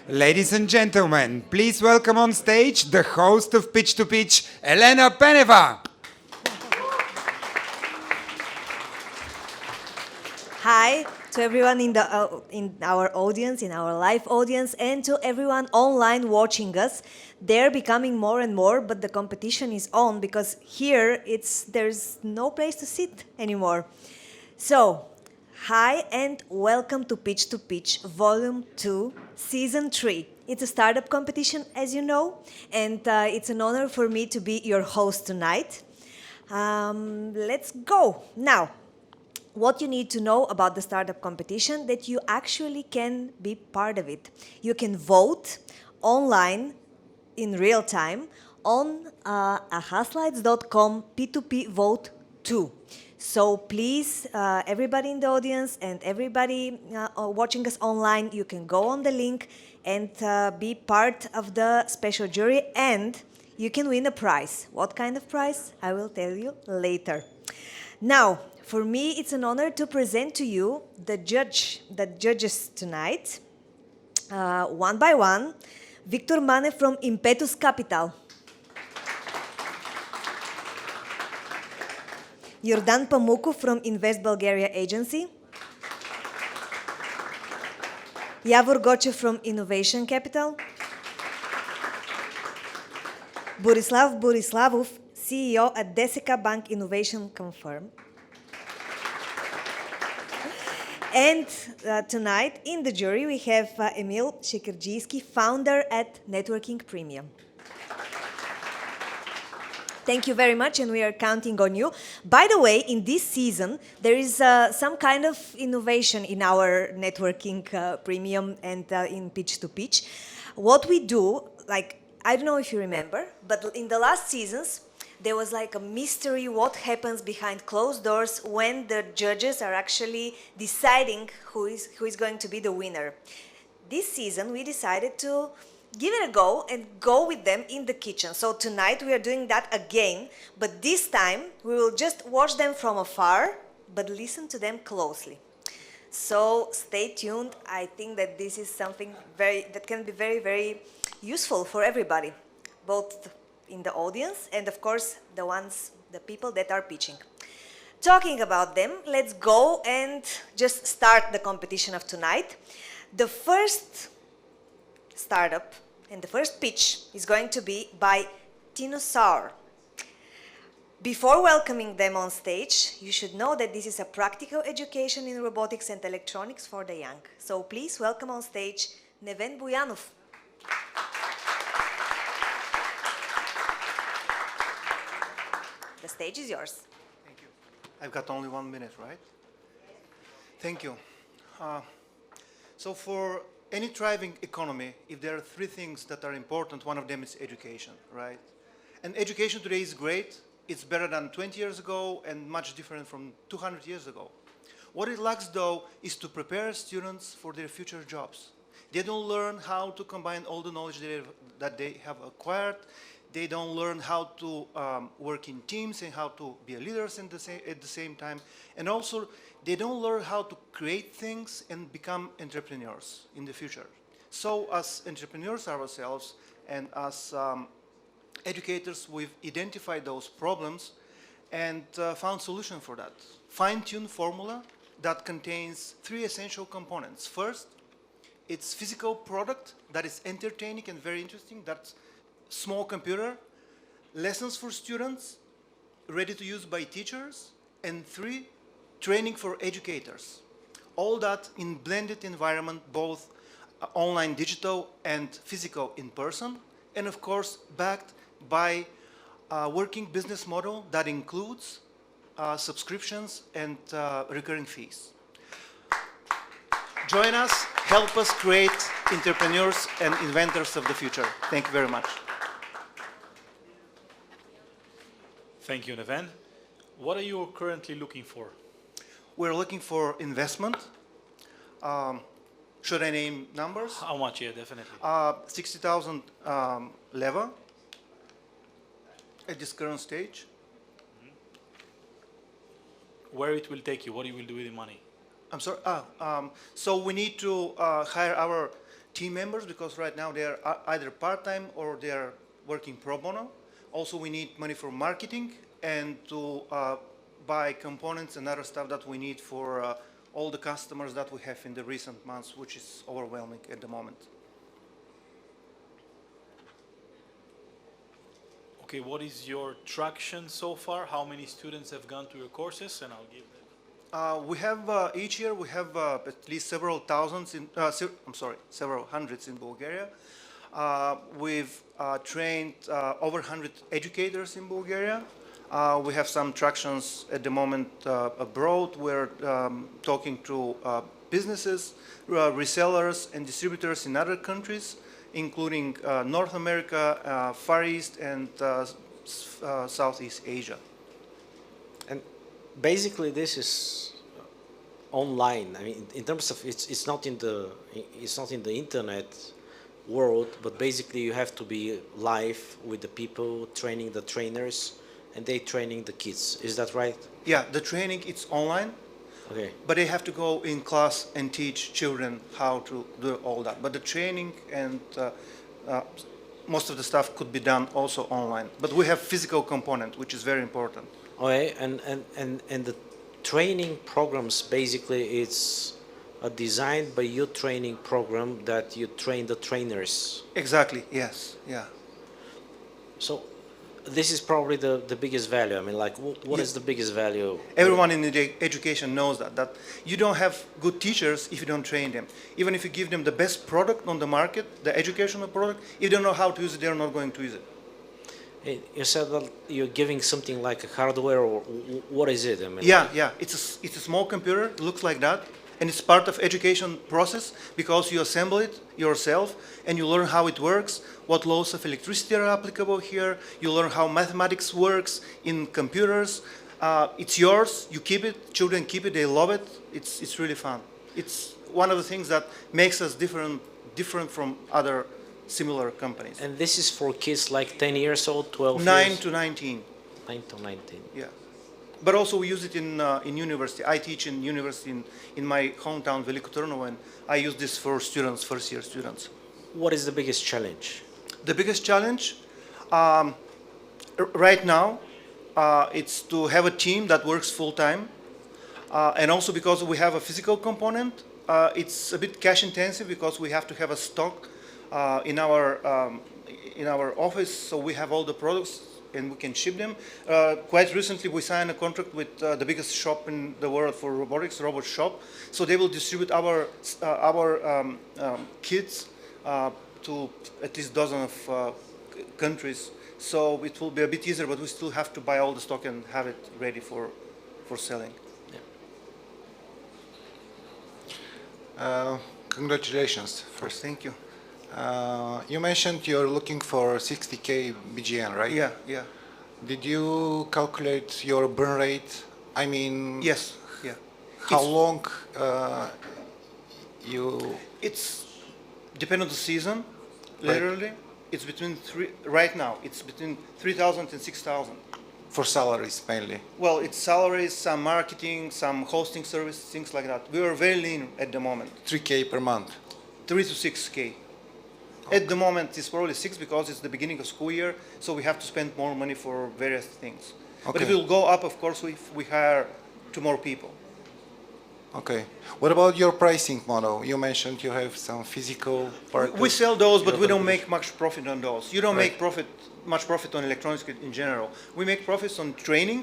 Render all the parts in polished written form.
Ladies and gentlemen, please welcome on stage the host of Pitch2Pitch, Elena Peneva. Hi to everyone in our audience, in our live audience, and to everyone online watching us. They're becoming more and more, but the competition is on because here there's no place to sit anymore. So, hi and welcome to Pitch2Pitch Volume 2, Season 3. It's a startup competition, as you know, and it's an honor for me to be your host tonight. Let's go. Now, what you need to know about the startup competition, that you actually can be part of it. You can vote online in real time on ahaslides.com P2P Vote 2. So please, everybody in the audience and everybody watching us online, you can go on the link and be part of the special jury, and you can win a prize. What kind of prize? I will tell you later. Now, for me, it's an honor to present to you the judges tonight, one by one. Victor Mane from Impetus Capital. Jordan Pamuku from Invest Bulgaria Agency. Javor Gochev from Innovation Capital. Borislav Borislavov, CEO at Deseka Bank Innovation Confirm. And tonight in the jury we have Emil Shekerjiyski, founder at Networking Premium. Thank you very much, and we are counting on you. By the way, in this season, there is some kind of innovation in our Networking Premium and in Pitch2Pitch. What we do, like, I don't know if you remember, but in the last seasons, there was like a mystery what happens behind closed doors when the judges are actually deciding who is going to be the winner. This season, we decided to give it a go and go with them in the kitchen. So tonight we are doing that again, but this time we will just watch them from afar, but listen to them closely. So stay tuned. I think that this is something that can be very, very useful for everybody, both in the audience and of course the people that are pitching. Talking about them, let's go and just start the competition of tonight. The first startup and the first pitch is going to be by Tinosaur. Before welcoming them on stage, you should know that this is a practical education in robotics and electronics for the young. So please welcome on stage Neven Buyanov. The stage is yours. Thank you. I've got only 1 minute, right? Thank you. So for any thriving economy, if there are 3 things that are important, one of them is education, right? And education today is great. It's better than 20 years ago and much different from 200 years ago. What it lacks, though, is to prepare students for their future jobs. They don't learn how to combine all the knowledge that they have acquired. They don't learn how to work in teams and how to be leaders at the same time. And also, they don't learn how to create things and become entrepreneurs in the future. So as entrepreneurs ourselves and as educators, we've identified those problems and found solution for that. Fine-tuned formula that contains 3 essential components. First, it's physical product that is entertaining and very interesting. That's small computer, lessons for students, ready to use by teachers, and 3, training for educators. All that in blended environment, both online digital and physical in person, and of course backed by a working business model that includes subscriptions and recurring fees. Join us, help us create entrepreneurs and inventors of the future. Thank you very much. Thank you, Neven. What are you currently looking for? We're looking for investment, Should I name numbers? How much? Yeah, definitely. 60,000 level at this current stage. Where it will take you? What you will do with the money? I'm sorry. So we need to hire our team members because right now they are either part-time or they are working pro bono. Also, we need money for marketing and to buy components and other stuff that we need for all the customers that we have in the recent months, which is overwhelming at the moment. Okay, what is your traction so far? How many students have gone to your courses? And I'll give them. We have each year we have at least several thousands in several hundreds in Bulgaria. We've trained over 100 educators in Bulgaria. We have some tractions at the moment abroad. We're talking to businesses, resellers and distributors in other countries, including North America, Far East and Southeast Asia. And basically this is online. I mean, in terms of it's not in the internet world, but basically you have to be live with the people, training the trainers, and they training the kids. Is that right? Yeah, the training it's online. Okay. But they have to go in class and teach children how to do all that. But the training and most of the stuff could be done also online. But we have physical component, which is very important. Okay, and the training programs basically it's a designed by you training program that you train the trainers. Exactly. Yes. Yeah. So this is probably the biggest value. I mean, like, what is the biggest value? Everyone in the education knows that you don't have good teachers if you don't train them. Even if you give them the best product on the market, the educational product, if they don't know how to use it, they're not going to use it. You said that you're giving something like a hardware, or what is it? I mean, Yeah. It's a small computer. It looks like that. And it's part of education process because you assemble it yourself and you learn how it works, what laws of electricity are applicable here. You learn how mathematics works in computers. It's yours. You keep it. Children keep it. They love it. It's really fun. It's one of the things that makes us different from other similar companies. And this is for kids like 10 years old, 12 9 years? to 19. 9 to 19. Yeah. But also we use it in university. I teach in university in my hometown, Veliko Trnovo, and I use this for students, first-year students. What is the biggest challenge? The biggest challenge right now, it's to have a team that works full-time. And also because we have a physical component, it's a bit cash-intensive because we have to have a stock in our office, so we have all the products and we can ship them. Quite recently, we signed a contract with the biggest shop in the world for robotics, Robot Shop. So they will distribute our kits to at least a dozen of countries. So it will be a bit easier, but we still have to buy all the stock and have it ready for selling. Congratulations first. Thank you. You mentioned you're looking for 60K BGN, right? Yeah. Did you calculate your burn rate? I mean, Yes. Yeah. how long you... It's depend on the season. Literally, it's right now. It's between 3,000 and 6,000. For salaries mainly? Well, it's salaries, some marketing, some hosting service, things like that. We are very lean at the moment. 3K per month? 3 to 6K. At the moment, it's probably 6 because it's the beginning of school year, so we have to spend more money for various things. But it will go up, of course, if we hire 2 more people. Okay. What about your pricing model? You mentioned you have some physical part. We sell those, but we don't make much profit on those. You don't Right. make much profit on electronics in general. We make profits on training,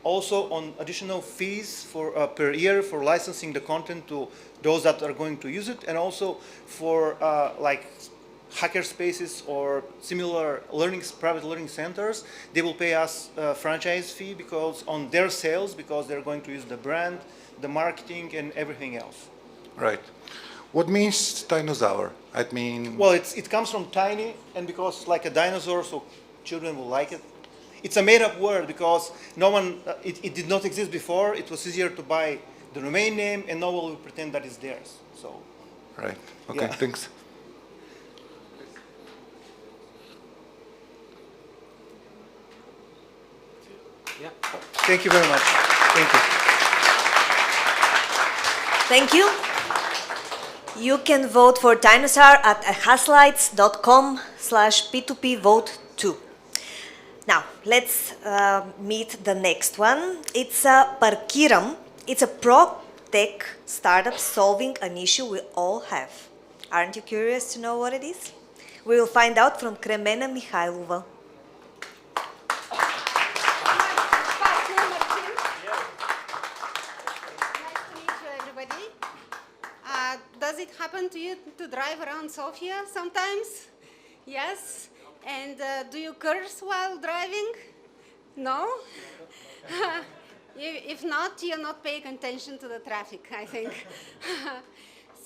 also on additional fees for per year for licensing the content to those that are going to use it, and also for like hacker spaces or similar private learning centers. They will pay us a franchise fee because on their sales, because they're going to use the brand, the marketing, and everything else. Right. What means dinosaur? I mean... Well, it comes from tiny, and because like a dinosaur, so children will like it. It's a made-up word because no one, it did not exist before. It was easier to buy the domain name, and no one will pretend that it's theirs. So Right. Okay, Yeah. thanks. Yeah. Thank you very much. Thank you. Thank you. You can vote for Dinosaur at haslights.com/P2P vote2. Now, let's meet the next one. It's Parkiram. It's a pro-tech startup solving an issue we all have. Aren't you curious to know what it is? We will find out from Kremena Mihailova. Does it happen to you to drive around Sofia sometimes? Yes? And do you curse while driving? No? If not, you're not paying attention to the traffic, I think.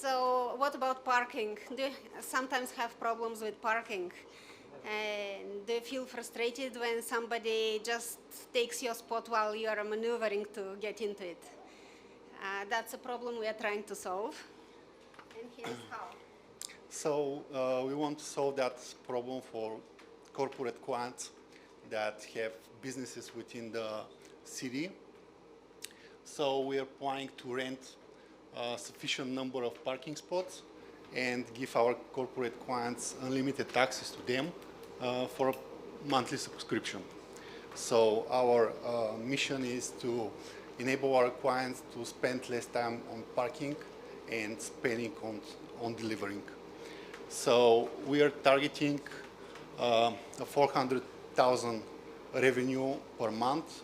So what about parking? Do you sometimes have problems with parking? And do you feel frustrated when somebody just takes your spot while you are maneuvering to get into it? That's a problem we are trying to solve. And here's how. So we want to solve that problem for corporate quants that have businesses within the city. So we are planning to rent a sufficient number of parking spots and give our corporate quants unlimited access to them for a monthly subscription. So our mission is to enable our clients to spend less time on parking and spending on delivering. So we are targeting a 400,000 revenue per month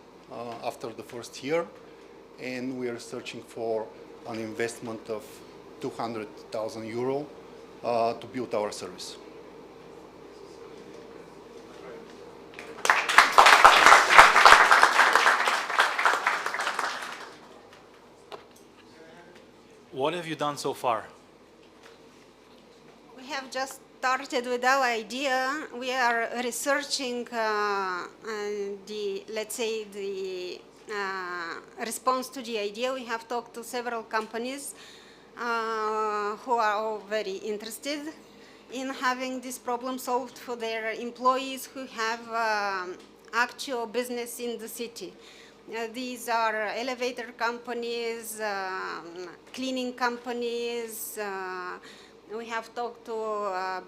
after the first year, and we are searching for an investment of 200,000 euro to build our service. What have you done so far? We have just started with our idea. We are researching let's say, the response to the idea. We have talked to several companies who are all very interested in having this problem solved for their employees who have actual business in the city. These are elevator companies, cleaning companies. We have talked to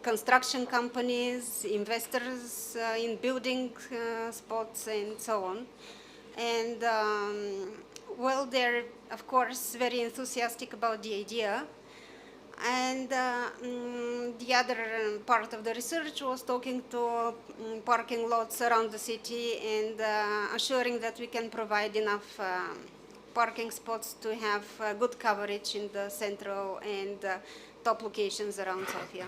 construction companies, investors in building spots, and so on. And well, they're of course very enthusiastic about the idea. And the other part of the research was talking to parking lots around the city and assuring that we can provide enough parking spots to have good coverage in the central and top locations around Sofia.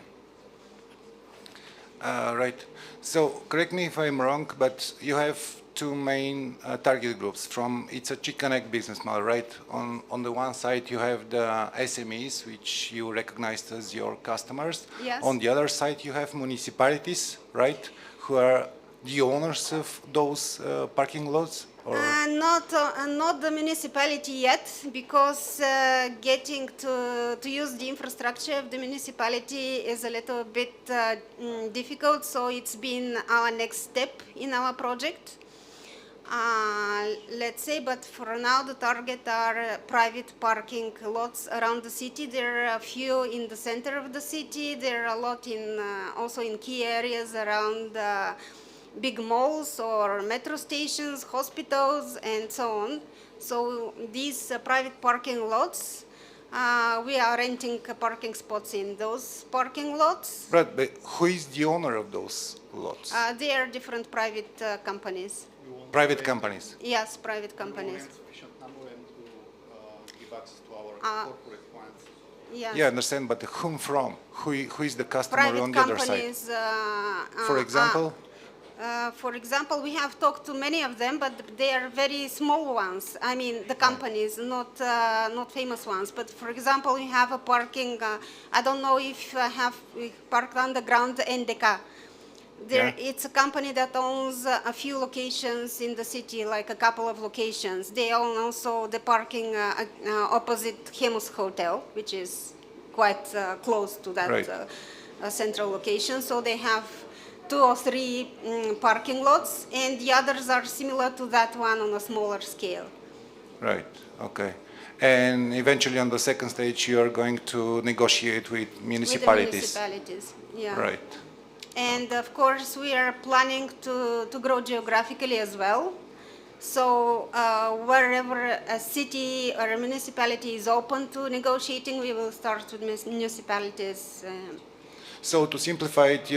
Right. So correct me if I'm wrong, but you have two main target groups. It's a chicken egg business model, right? On the one side you have the SMEs, which you recognized as your customers. Yes. On the other side you have municipalities, right? Who are the owners of those parking lots? Or? Not the municipality yet, because getting to use the infrastructure of the municipality is a little bit difficult, so it's been our next step in our project. Let's say, but for now the target are private parking lots around the city. There are a few in the center of the city. There are a lot in also in key areas around big malls or metro stations, hospitals, and so on. So these private parking lots, we are renting parking spots in those parking lots. Right, but who is the owner of those lots? They are different private companies. Private companies? Yes, private companies. Sufficient number and to give access to our corporate clients. Yes. Yeah, I understand, but whom from? Who is the customer Private on the other side? companies. For example? For example, we have talked to many of them, but they are very small ones. I mean, the companies, not famous ones. But for example, we have a parking. I don't know if we parked underground NDK. It's a company that owns a few locations in the city, like a couple of locations. They own also the parking opposite Hemus Hotel, which is quite close to that Right. Central location. So they have 2 or 3 parking lots, and the others are similar to that one on a smaller scale. Right, okay. And eventually on the second stage, you are going to negotiate with municipalities. With the municipalities, yeah. Right. And of course, we are planning to grow geographically as well. So wherever a city or a municipality is open to negotiating, we will start with municipalities. So to simplify it,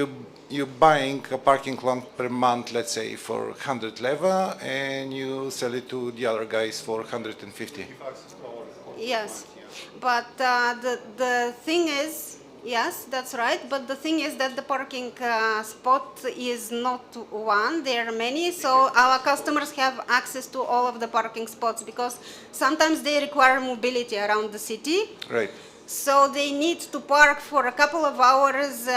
you're buying a parking lot per month, let's say, for 100 leva, and you sell it to the other guys for 150. Yes, but the thing is, yes, that's right, but the thing is that the parking spot is not one, there are many, so our customers have access to all of the parking spots because sometimes they require mobility around the city. Right. So they need to park for a couple of hours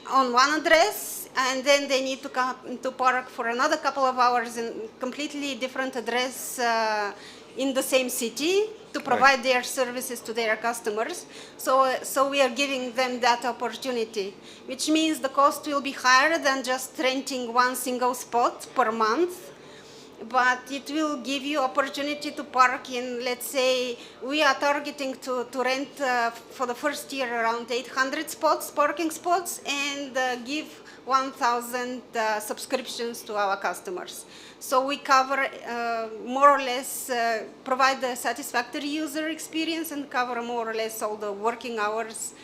on one address, and then they need to park for another couple of hours in completely different address in the same city to provide their services to their customers. So we are giving them that opportunity, which means the cost will be higher than just renting one single spot per month. But it will give you opportunity to park in, let's say, we are targeting to rent for the first year around 800 spots, parking spots, and give 1,000 subscriptions to our customers. So we cover more or less, provide a satisfactory user experience and cover more or less all the working hours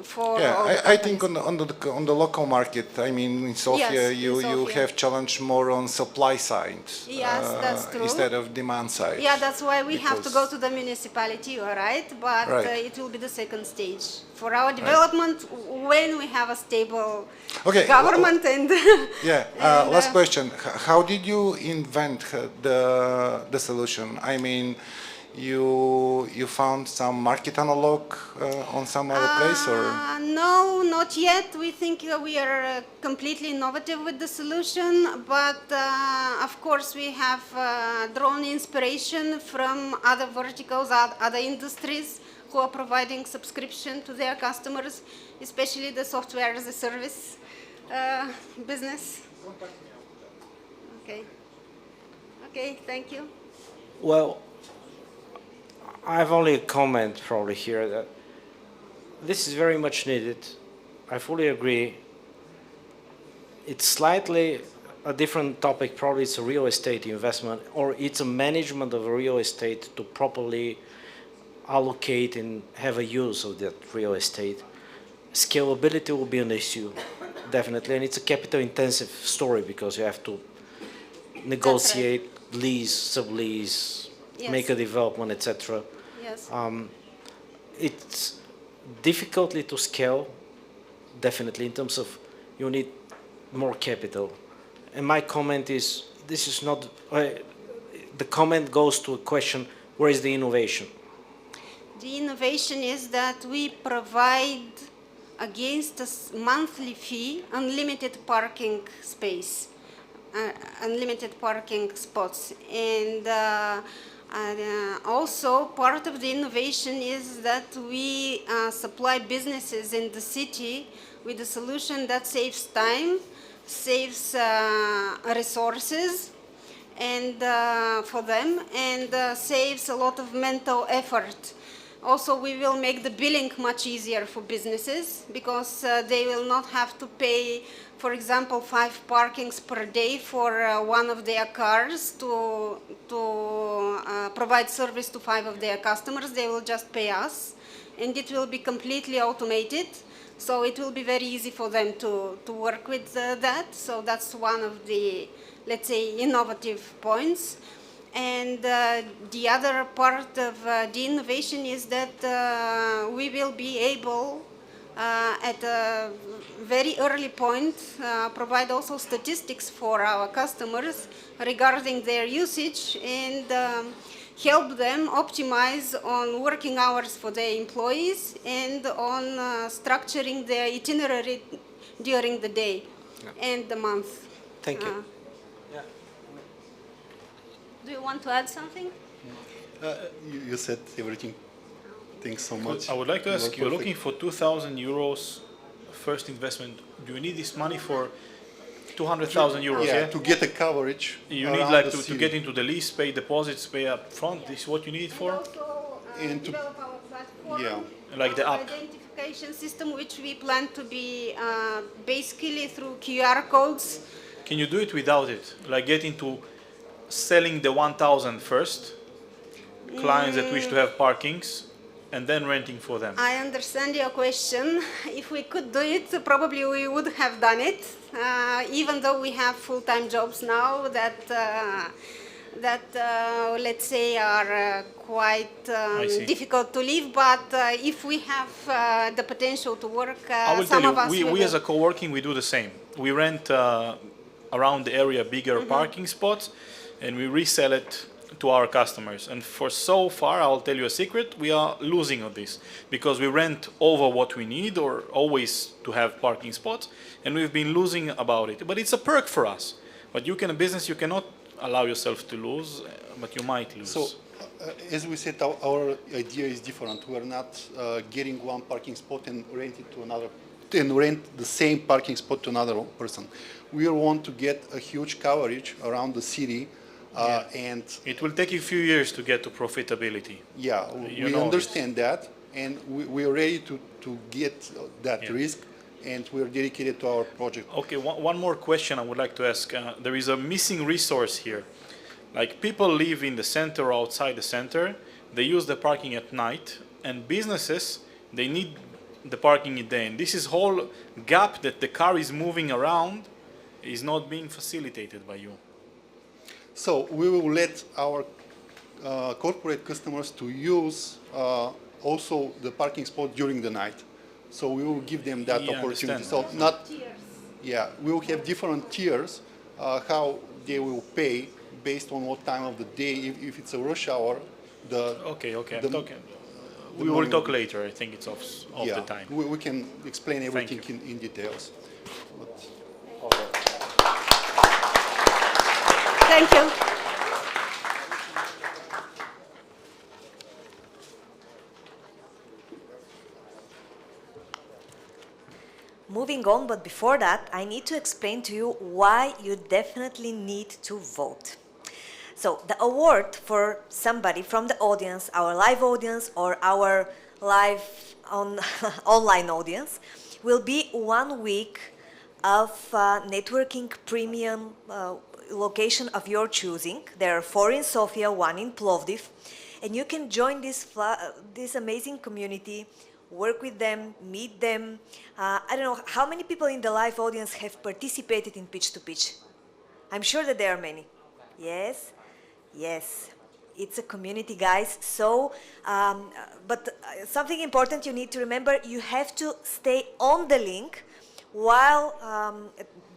for I think on the local market, I mean, in Sofia, Yes, you Sofia. have challenge more on supply side Yes, that's true. instead of demand side. Yeah, that's why we have to Because- go to the municipality, all right? But Right. it will be the second stage for our development when we have a stable Okay, government and Yeah, And, last question. How did you invent the solution? I mean, you found some market analog on some other place, or? No, not yet. We think we are completely innovative with the solution, but of course we have drawn inspiration from other verticals, other industries who are providing subscription to their customers, especially the software as a service business. Okay. Okay, thank you. Well, I have only a comment probably here that this is very much needed. I fully agree. It's slightly a different topic. Probably it's a real estate investment, or it's a management of a real estate to properly allocate and have a use of that real estate. Scalability will be an issue, definitely, and it's a capital-intensive story because you have to negotiate lease, sublease, Yes. make a development, etc. Yes. It's difficultly to scale, definitely, in terms of you need more capital. And my comment is, this is not, the comment goes to a question, where is the innovation? The innovation is that we provide against a monthly fee unlimited parking space, unlimited parking spots. And also part of the innovation is that we supply businesses in the city with a solution that saves time, saves resources and for them, and saves a lot of mental effort. Also, we will make the billing much easier for businesses because they will not have to pay, for example, 5 parkings per day for one of their cars to provide service to 5 of their customers. They will just pay us, and it will be completely automated. So it will be very easy for them to work with that. So that's one of the, let's say, innovative points. And the other part of the innovation is that we will be able, at a very early point, provide also statistics for our customers regarding their usage and help them optimize on working hours for their employees and on structuring their itinerary during the day. and the month. Thank you. Do you want to add something? You said everything. Thanks so much. I would like to You ask, were you're perfect. looking for 2,000 euros first investment. Do you need this money for 200,000 euros? Yeah, Yeah. to get a coverage. You need around like the to city. get into the lease, pay deposits, pay up front. This is what you need it for? Also, And to- develop our platform, Yeah. Like the our app. identification system, which we plan to be basically through QR codes. Can you do it without it? Like get into selling the 1,000 first, clients that wish to have parkings, and then renting for them. I understand your question. If we could do it, probably we would have done it, even though we have full-time jobs now that, let's say, are quite I see. difficult to leave. But if we have the potential to work, I will some tell of us you, we as will. a co-working, we do the same. We rent around the area bigger parking spots, and we resell it to our customers. And for so far, I'll tell you a secret, we are losing on this because we rent over what we need or always to have parking spots, and we've been losing about it. But it's a perk for us. But you can, a business, you cannot allow yourself to lose, but you might lose. So, as we said, our idea is different. We are not getting one parking spot and rent it to another, and rent the same parking spot to another person. We want to get a huge coverage around the city, and it will take you a few years to get to profitability. yeah, You we know understand that, and we are ready to get that Yeah. risk, and we are dedicated to our project. Okay, one more question I would like to ask. There is a missing resource here. Like people live in the center or outside the center, they use the parking at night, and businesses, they need the parking in the day. And this is whole gap that the car is moving around is not being facilitated by you. So we will let our corporate customers to use also the parking spot during the night. So we will give them that Yeah, I opportunity. understand. So not, yeah, we will have different tiers how they will pay based on what time of the day. If it's a rush hour, the Okay, the- I'm talking. the We will morning talk will be- later. I think it's off yeah, the time. we can explain everything you. in details. But, Thank you. Moving on, but before that, I need to explain to you why you definitely need to vote. So the award for somebody from the audience, our live audience or our live online audience, will be 1 week of networking premium location of your choosing. There are 4 in Sofia, 1 in Plovdiv, and you can join this amazing community, work with them, meet them. I don't know how many people in the live audience have participated in Pitch2Pitch. I'm sure that there are many. Yes, yes. It's a community, guys. So, but something important you need to remember, you have to stay on the link while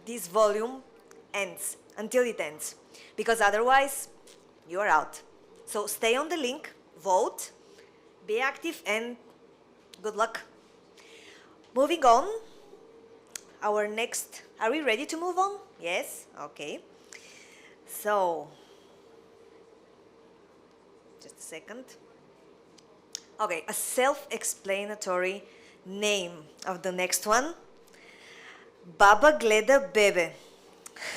this volume ends, until it ends. Because otherwise, you are out. So stay on the link, vote, be active, and good luck. Moving on, our next, are we ready to move on? Yes, okay. So, just a second. Okay, a self-explanatory name of the next one. Baba Gleda Bebe.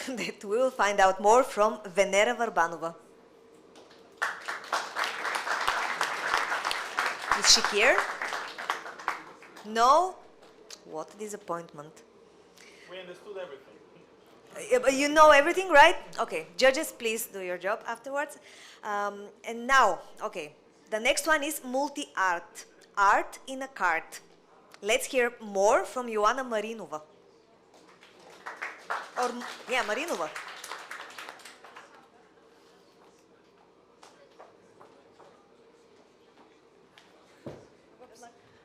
That we will find out more from Venera Varbanova. Is she here? No? What a disappointment. We understood everything. But you know everything, right? Okay, judges, please do your job afterwards. And now, okay, the next one is multi-art, art in a cart. Let's hear more from Ioana Marinova. Or, yeah, Marinova.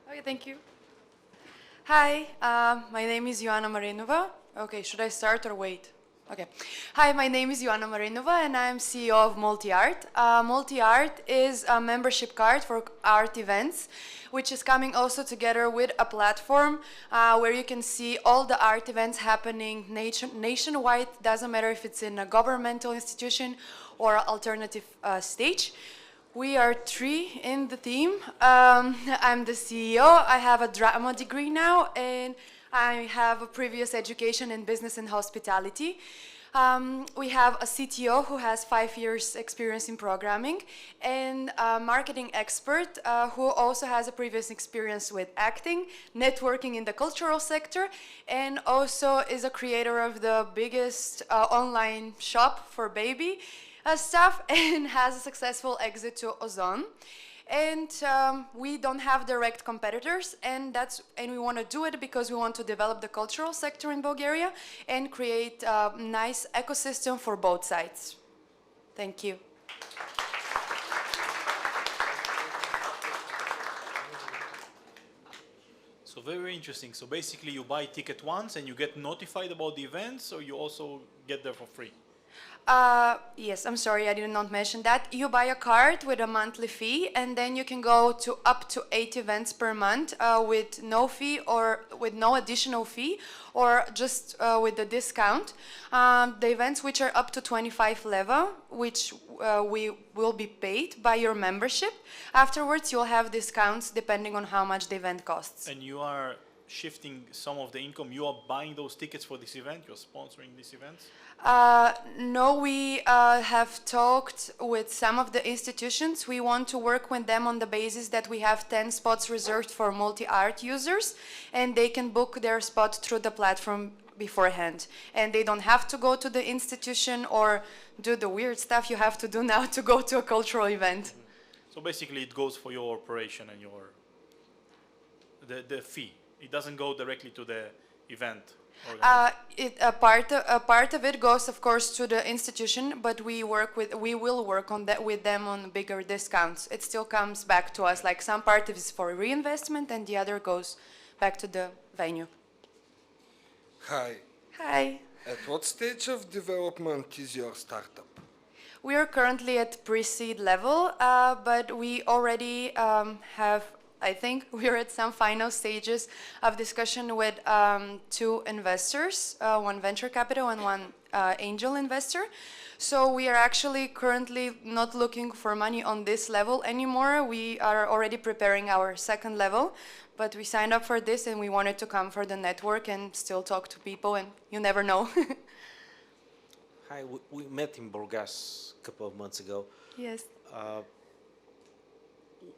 Okay, thank you. Hi, my name is Ioana Marinova. Okay, should I start or wait? Okay. Hi, my name is Ioana Marinova and I'm CEO of Multi-Art. Multi-Art is a membership card for art events, which is coming also together with a platform where you can see all the art events happening nationwide. Doesn't matter if it's in a governmental institution or alternative stage. We are 3 in the team. I'm the CEO. I have a drama degree now, and I have a previous education in business and hospitality. We have a CTO who has 5 years experience in programming, and a marketing expert who also has a previous experience with acting, networking in the cultural sector, and also is a creator of the biggest online shop for baby stuff and has a successful exit to Ozon. And we don't have direct competitors, and we want to do it because we want to develop the cultural sector in Bulgaria and create a nice ecosystem for both sides. Thank you. So very interesting. So basically you buy ticket once and you get notified about the events, or you also get there for free? Yes, I'm sorry, I did not mention that. You buy a card with a monthly fee, and then you can go to up to 8 events per month with no fee or with no additional fee, or just with the discount. The events which are up to 25 level, which we will be paid by your membership. Afterwards, you'll have discounts depending on how much the event costs. And you are shifting some of the income, you are buying those tickets for this event, you're sponsoring these events? No, we have talked with some of the institutions. We want to work with them on the basis that we have 10 spots reserved for multi-art users, and they can book their spot through the platform beforehand. And they don't have to go to the institution or do the weird stuff you have to do now to go to a cultural event. So basically it goes for your operation and your the fee. It doesn't go directly to the event. A part of it goes, of course, to the institution, but we will work on that with them on bigger discounts. It still comes back to us. Like some part is for reinvestment, and the other goes back to the venue. Hi. Hi. At what stage of development is your startup? We are currently at pre-seed level, but we already have. I think we are at some final stages of discussion with 2 investors, one venture capital and one angel investor. So we are actually currently not looking for money on this level anymore. We are already preparing our second level, but we signed up for this and we wanted to come for the network and still talk to people, and you never know. Hi, we met in Burgas a couple of months ago. Yes.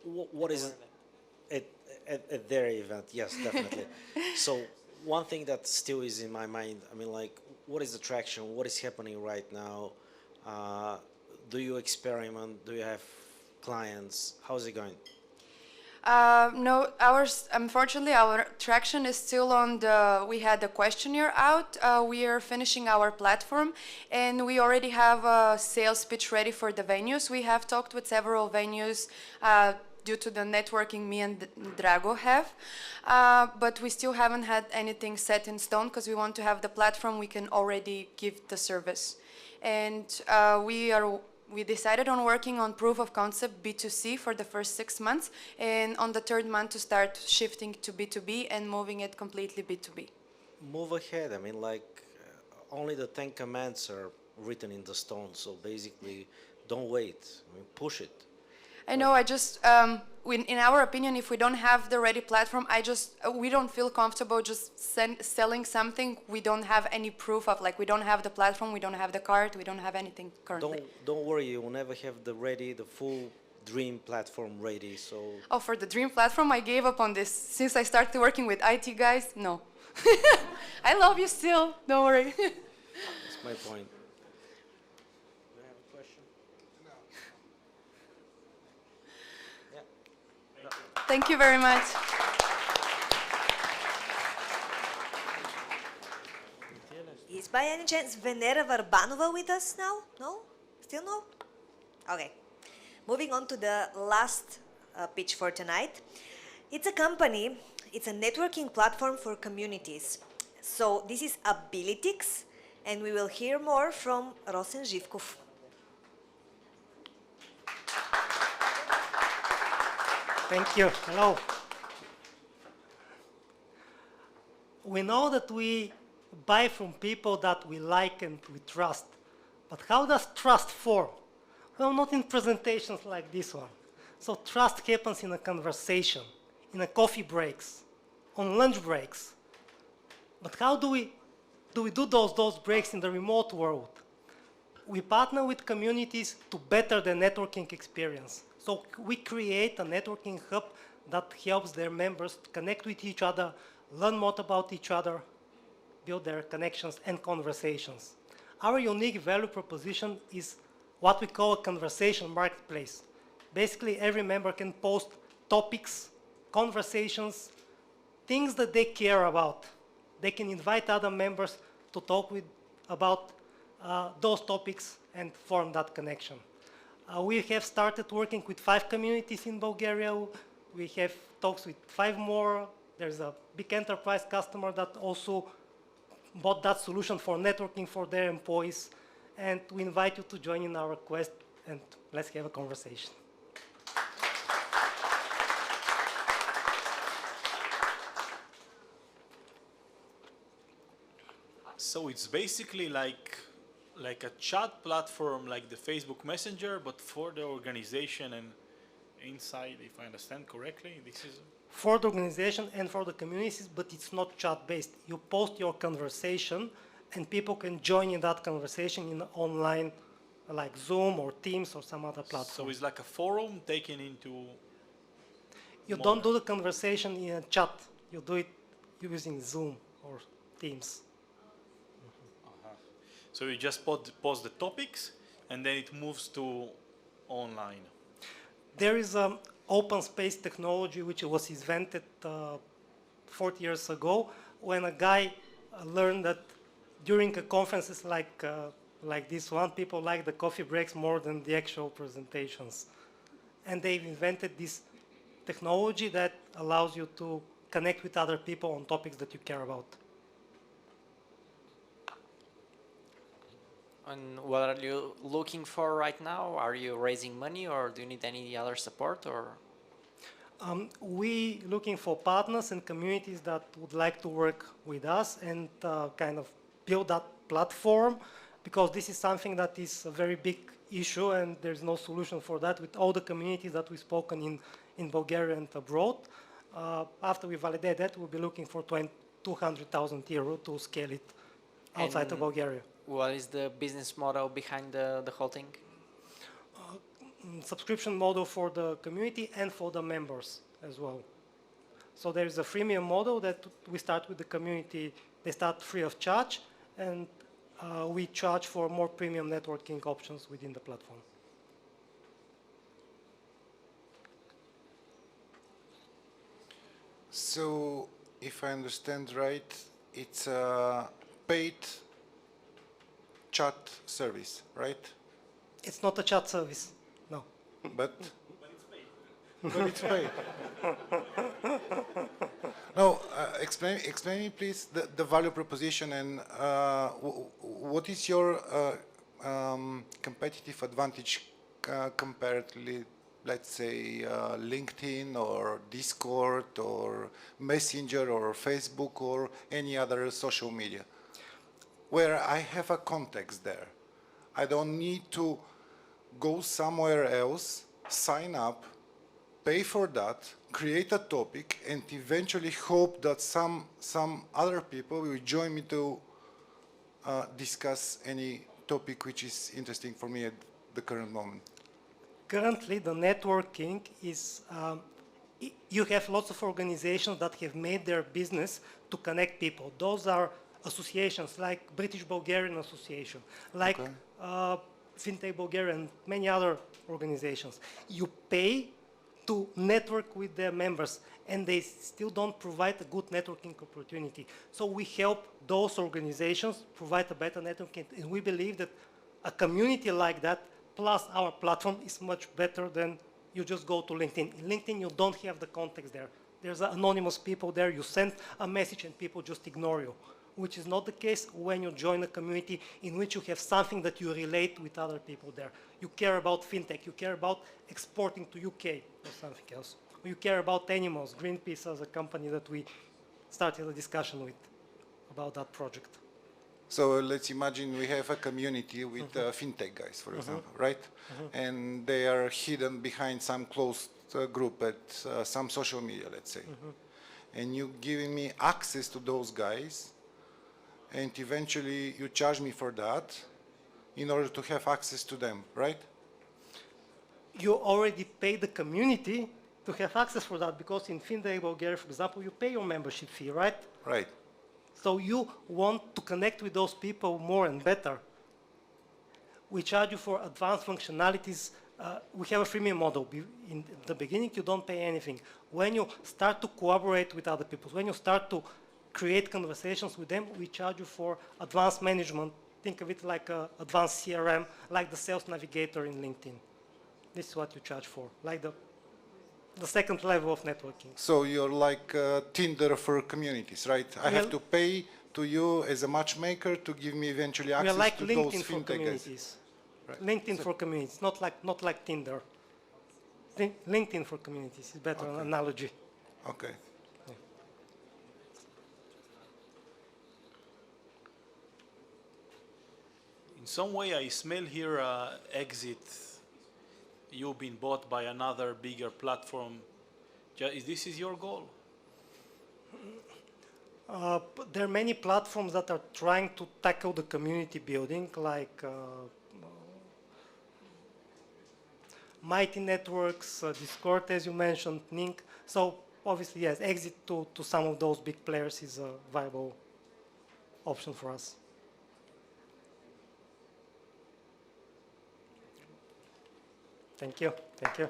What is at their event? Yes, definitely. So one thing that still is in my mind, I mean, like, what is the traction? What is happening right now? Do you experiment? Do you have clients? How's it going? No, unfortunately, our traction is still on we had the questionnaire out. We are finishing our platform, and we already have a sales pitch ready for the venues. We have talked with several venues due to the networking me and Drago have, but we still haven't had anything set in stone because we want to have the platform we can already give the service. And we decided on working on proof of concept B2C for the first 6 months, and on the 3rd month to start shifting to B2B and moving it completely B2B. Move ahead. I mean, like, only the 10 commands are written in the stone, so basically don't wait. I mean, push it. I know, in our opinion, if we don't have the ready platform, we don't feel comfortable just selling something we don't have any proof of. Like, we don't have the platform, we don't have the card, we don't have anything currently. Don't worry, you will never have the full dream platform ready, so... Oh, for the dream platform, I gave up on this. Since I started working with IT guys, no. I love you still, don't worry. That's my point. Thank you very much. Is by any chance Venera Varbanova with us now? No? Still no? Okay. Moving on to the last pitch for tonight. It's a company, it's a networking platform for communities. So this is Abilitix, And we will hear more from Rosen Živkov. Thank you. Hello. We know that we buy from people that we like and we trust. But how does trust form? Well, not in presentations like this one. So trust happens in a conversation, in a coffee breaks, on lunch breaks. But how do we do those breaks in the remote world? We partner with communities to better the networking experience. So we create a networking hub that helps their members to connect with each other, learn more about each other, build their connections and conversations. Our unique value proposition is what we call a conversation marketplace. Basically, every member can post topics, conversations, things that they care about. They can invite other members to talk with about those topics and form that connection. We have started working with 5 communities in Bulgaria. We have talks with 5 more. There's a big enterprise customer that also bought that solution for networking for their employees. And we invite you to join in our quest and let's have a conversation. So it's basically like a chat platform like the Facebook Messenger, but for the organization and inside, if I understand correctly, this is... For the organization and for the communities, but it's not chat-based. You post your conversation and people can join in that conversation in online, like Zoom or Teams or some other platform. So it's like a forum taken into... You don't do the conversation in a chat. You do it using Zoom or Teams. So you just post the topics and then it moves to online. There is an open space technology which was invented 40 years ago when a guy learned that during a conferences like this one, people like the coffee breaks more than the actual presentations. And they've invented this technology that allows you to connect with other people on topics that you care about. And what are you looking for right now? Are you raising money or do you need any other support? Or We looking for partners and communities that would like to work with us and kind of build that platform, because this is something that is a very big issue and there's no solution for that with all the communities that we've spoken in Bulgaria and abroad. After we validate that, we'll be looking for 200,000 euro to scale it outside of Bulgaria. What is the business model behind the whole thing? Subscription model for the community and for the members as well. So there is a freemium model that we start with the community. They start free of charge, and we charge for more premium networking options within the platform. So, if I understand right, it's a paid chat service, right? It's not a chat service, no. But it's paid. No, explain me please the value proposition and what is your competitive advantage comparatively, let's say, LinkedIn or Discord or Messenger or Facebook or any other social media, where I have a context there. I don't need to go somewhere else, sign up, pay for that, create a topic, and eventually hope that some other people will join me to discuss any topic which is interesting for me at the current moment. Currently, the networking is, you have lots of organizations that have made their business to connect people. Those are associations like British Bulgarian Association, like FinTech Bulgaria and many other organizations. You pay to network with their members and they still don't provide a good networking opportunity. So we help those organizations provide a better networking, and we believe that a community like that plus our platform is much better than you just go to LinkedIn. In LinkedIn you don't have the context there. There's anonymous people there, you send a message and people just ignore you. which is not the case when you join a community in which you have something that you relate with other people there. You care about fintech, you care about exporting to UK or something else. Or you care about animals, Greenpeace as a company that we started a discussion with about that project. So let's imagine we have a community with fintech guys, for example, right? And they are hidden behind some closed group at some social media, let's say. And you giving me access to those guys, and eventually you charge me for that in order to have access to them, right? You already pay the community to have access for that, because in fintech Bulgaria, for example, you pay your membership fee, right? Right. So you want to connect with those people more and better. We charge you for advanced functionalities. We have a freemium model. In the beginning, you don't pay anything. When you start to cooperate with other people, when you start to create conversations with them, we charge you for advanced management. Think of it like an advanced CRM, like the sales navigator in LinkedIn. This is what you charge for, like the second level of networking. So you're like Tinder for communities, right? I have to pay to you as a matchmaker to give me eventually access like to LinkedIn those for fintech guys. communities. Right. LinkedIn for communities, not like Tinder. LinkedIn for communities is better analogy. Okay. In some way, I smell here exit. You've been bought by another bigger platform. This is your goal? There are many platforms that are trying to tackle the community building, like Mighty Networks, Discord, as you mentioned, Nink. So obviously, yes, exit to some of those big players is a viable option for us. Thank you. Thank you.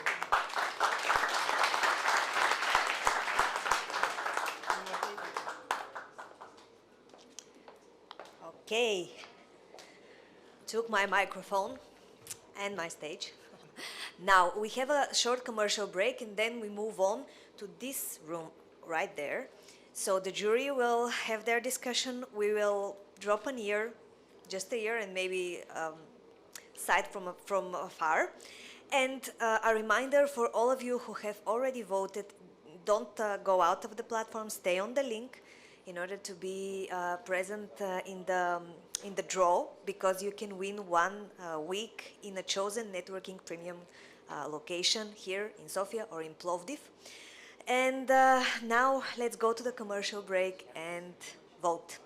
Okay. Took my microphone and my stage. Now we have a short commercial break, and then we move on to this room right there. So the jury will have their discussion. We will drop an ear, just a ear, and maybe sight from afar. And a reminder for all of you who have already voted, don't go out of the platform, stay on the link in order to be present in the draw, because you can win 1 week in a chosen networking premium location here in Sofia or in Plovdiv. And now let's go to the commercial break and vote.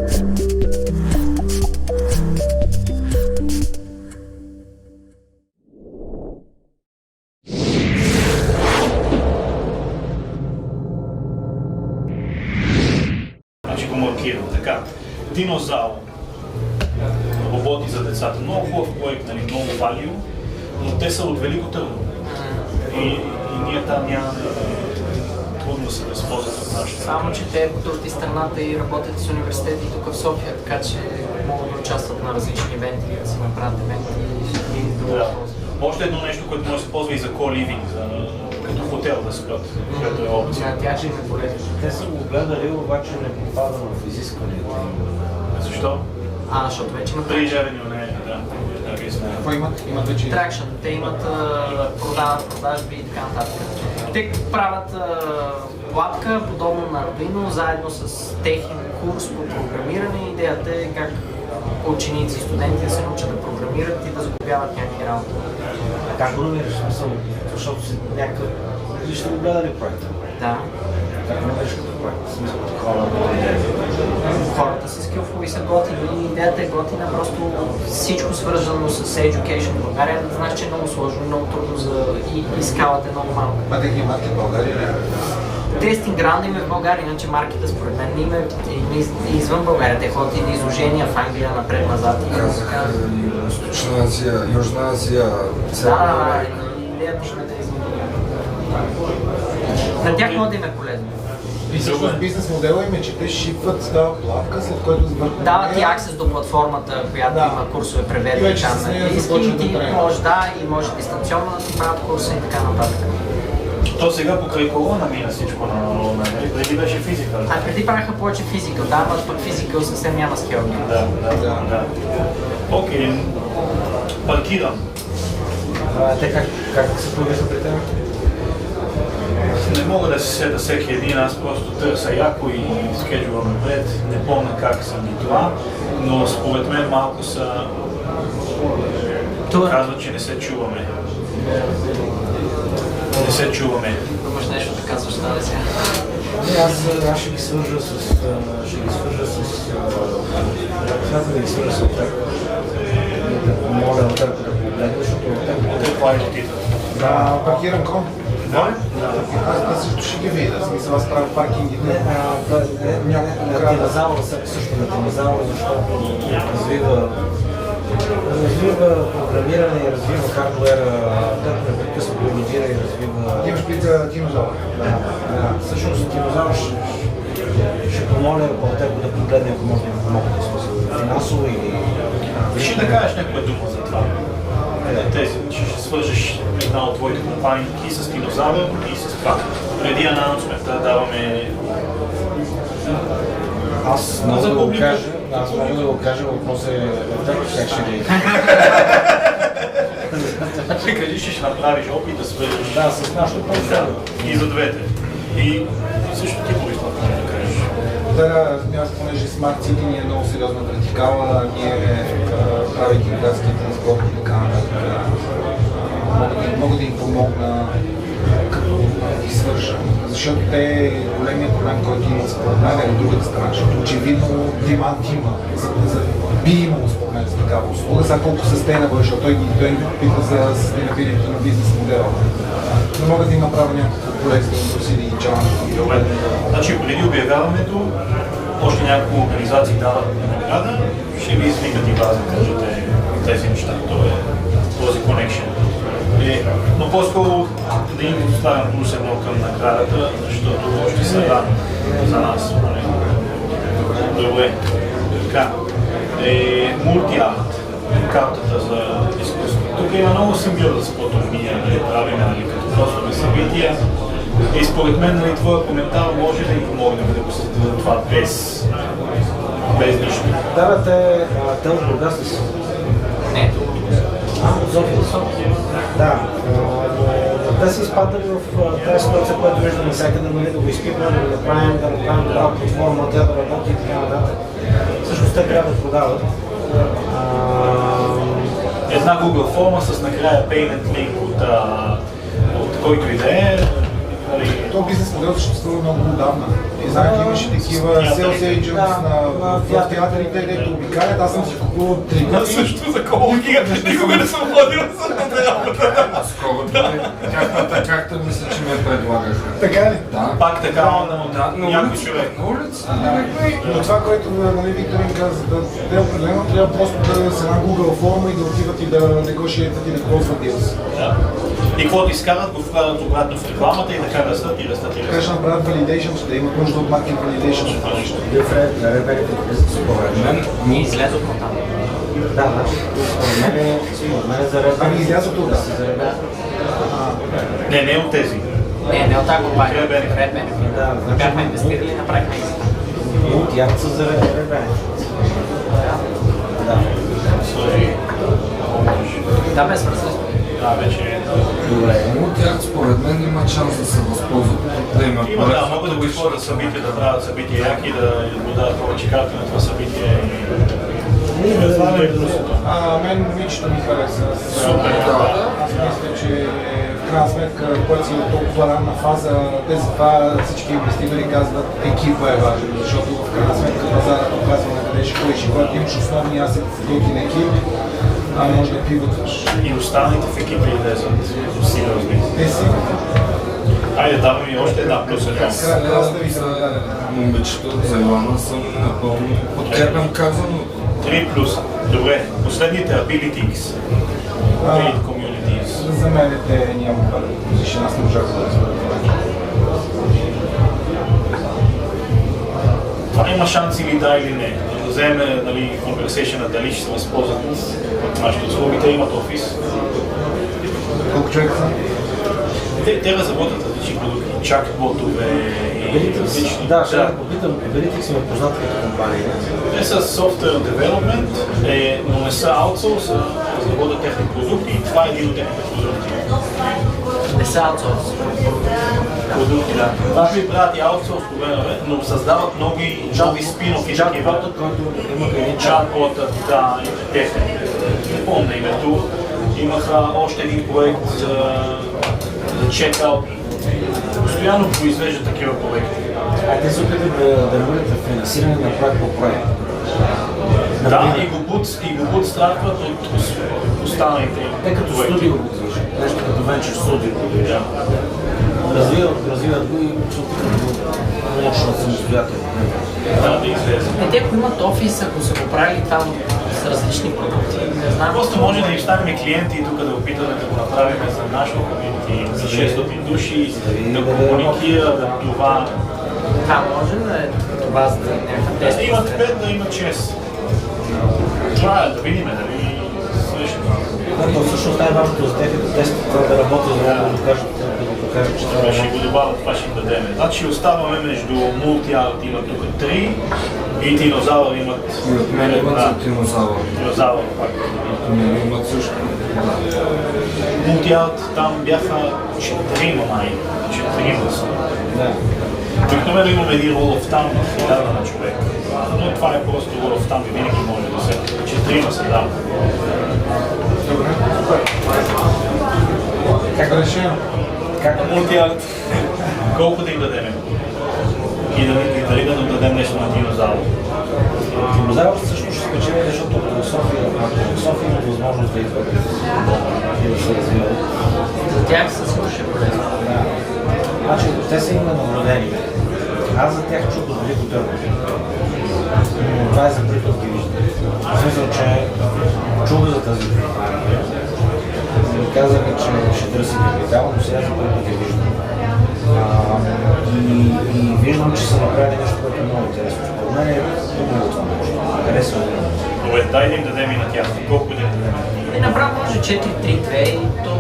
Значи го маркирам така. Динозавр. Роботи за децата. Много хубав проект, нали, много валю, но те са от Велико Търново. И ние там нямаме трудно се възползват от нашите. Само, че те пътуват из страната и работят с университети тук в София, така че могат да участват на различни ивенти, да си направят ивенти и да. Още едно нещо, което може да се ползва и за co-living, като хотел да спят, което е опция. Тя ще им е полезно. Те са го гледали, обаче не попада в изискването. Защо? Защото вече имат Прижавени от нея, да. Какво имат? Имат вече? Traction, те имат продажби и така нататък. Те правят платка, подобно на Arduino, заедно с техен курс по програмиране. Идеята е как ученици и студенти да се научат да програмират и да загубяват някакви работи. А как го намираш? Защото си някакъв... Вие ще го гледали проекта? Да. Как намираш като проект? В смисъл като Хората са скилфови, са готини. Идеята е готина, просто всичко свързано с Education в България. Знаеш, че е много сложно и много трудно и скалата е много малка. А техни марки в България ли? Тестинг граунд им е в България, иначе маркета според мен им е извън България. Те ходят и на изложения в Англия, напред-назад. Казах Източна Азия, Южна Азия, Да, идеята им е да е извън България. На тях може да им е полезно. И всъщност бизнес модела им е, че те шипват става плавка, след което завършват. Дават ти аксес до платформата, която има курсове преведени там на английски и ти може и може дистанционно да ти правят курса и така нататък. То сега покрай корона мина всичко на онлайн, преди беше физикал. А преди правиха повече физикал, да, но пък физикал съвсем няма скел. Да. Окей, паркирам. Те как се появиха при теб? Не мога да се седа всеки един, аз просто търся яко и скеджувам напред. Не помня как съм и това, но според мен малко са... Казват, че не се чуваме. Не се чуваме. Имаш нещо да казваш тази сега? Аз ще ги свържа с... Смятам да ги свържа с теб. Моля от теб да погледна, защото от теб... Това е отида. Да, паркирам ком. Да? Аз също ще ги видя, в смисъл аз правя паркингите. На динозавра също на динозавра, защото развива програмиране и развива хардуера, тък непрекъснато програмира и развива... Имаш пица динозавър? Да. Всъщност динозавър ще помоля по-теб да погледне, ако може да ми помогне финансово или... Ще да кажеш някаква дума за това. Тези, че ще свържеш една от твоите компании и с динозавър и с това. Преди анонсмента даваме... Аз мога да го кажа, въпросът е как ще ви... Ще кажи, че ще направиш опит да свържеш. Да, с нашото портфолио. И за двете. И също ти Борислав, да кажеш. Да, аз понеже Smart City ни е много сериозна вертикала, ние правейки градски транспорт и така нататък, мога да им помогна като ги свържа. Защото те големият проблем, който имат според мен е от другата страна, защото очевидно демант има. Би имало според мен за такава услуга, сега колко sustainable, защото той ни пита за sustainability на бизнес модела. Не мога да им направя някакво полезно да си да ги чалам. Добре. Значи преди обявяването, още няколко организации дават награда, ще ви извикат и вас да кажете тези неща, този connection. Но по-скоро да им поставям плюс едно към наградата, защото още са рано за нас. Добре. Така. Мултиарт. Картата за изкуство. Тук има много симбиоза с каквото ние правим, като просто на събития. И според мен, твоя коментар може да ни помогне да го следва това без нищо. Да, те от Бургас ли са? Не, от София. Да, те са изпадали в тази ситуация, която виждаме всякъде, да го изпипнем, да го направим, добра платформа, тя да работи и така нататък. Всъщност те трябва да продават. Една Google форма с накрая payment link от който и да е. този бизнес модел съществува много отдавна. И знаете, имаше такива sales agents в театрите, дето обикалят. Аз съм си купувал 3 пъти. Също за колокия, никога не съм ходил за тази работа. Тяхната карта мисля, че ме предлагаха. Така ли? Да. Пак така, На някой улица, човек. на улица. Но това, което Викторин каза, те определено трябва просто да с една Google форма и да отиват и да негошиетат и да ползват Deals. И какво ти изкарат, го вкарат обратно в рекламата и така растат и растат и Така ще растат. направят validation, да имат нужда от market validation. Според мен, Ние излязохме там. Да, значи, според мен е за ребе. Ами излязат от нас. Не от тези. Не от тази компания. Red Benefit. Red Benefit. Да, Бяхме инвестирали и направихме и Multi-Art са за ребе. Да. Да, бе, свързали сме. Да, вече е. Добре. Multi-Art според мен има шанс да се възползват. Да има Има, да, могат да го използват събития, да правят събития яки, да дадат повече карти на това събитие. Мен момичето ми хареса. Супер, Аз мисля, че в крайна сметка, който си от толкова ранна фаза, те затова всички инвеститори казват екипа е важен, защото в крайна сметка пазарът показва на къде ще ходиш и когато имаш основния асет в готин екип, може да пивотваш. И останалите в екипа излезат сериозни. Си. Айде, даваме ми още една плюс една. момичето за Йоанна съм напълно подкрепям казано. 3 плюса. Добре, последните abilities. Paid communities. За мен те няма позиция, аз не можах да разбера. Това има шанс или да или не. Да вземе conversation дали ще се възползват от нашите услуги. Те имат офис. Колко човека са? Те разработват различни продукти, чат-ботове и различни. Да, ще попитам, Abilitix има познати като компания. Те са software development, но не са аутсорс, разработват техни продукти и това е един от техните продукти. Не са аутсорс. Продукти, да. Това ще ви правят и аутсорс, но създават нови спин-офи такива. Чат-ботът, който има един Чат-ботът, да, техен. Не помня името. Имаха още един проект за чекаут. Постоянно произвеждат такива проекти. А те се опитват да намерят финансиране на проект по проект. Да, и го бутстрапват от останалите. Те като студио го движат. Нещо като венчър студио го движат. Развиват го и се опитват да го научно самостоятелно. Да излезе. Те, ако имат офис, ако са го правили там с различни продукти, не знам. Просто може да изставим клиенти и тук да опитаме да го направим за нашото комьюнити, за 600 души, да комуникира това. Да, може да е това за някакъв тест. Да имат 5, да имат 6. Това е да видим дали свършим. Но всъщност най-важното за техните тести трябва да работят, за да покажат, че това Ще го добавя, това ще им дадем. Значи оставаме между Multi-Art имат тук 3 и Динозавър имат... И от мен имат за Динозавър. Динозавър пак. От мен имат също. Multi-Art там бяха 4 май. 4 са. Да. Обикновено имаме един roll of thumb в хиляда на човек. Но това е просто roll of thumb и винаги може да се... 4 са, да. Добре. Как да решим? Multi-Art. Колко да им дадем? И дали да нам дадем нещо на Динозавър? Динозавър също ще спечели, защото ако София има възможност да идват и да се развиват. За тях със ще е полезно. Да. Значи, те са има наблюдени. Аз за тях чух от Велико Търново. Това е за първи път ги виждам. В смисъл, че чух за тази компания. Ми казаха, че ще търси капитал, но сега за първи път ги виждам. И виждам, че са направили нещо, което е много интересно. Според мен е много това нещо. Харесва ми. Добре, дай да им дадем и на тях. Колко да им дадем? И направо може 4-3-2 и то...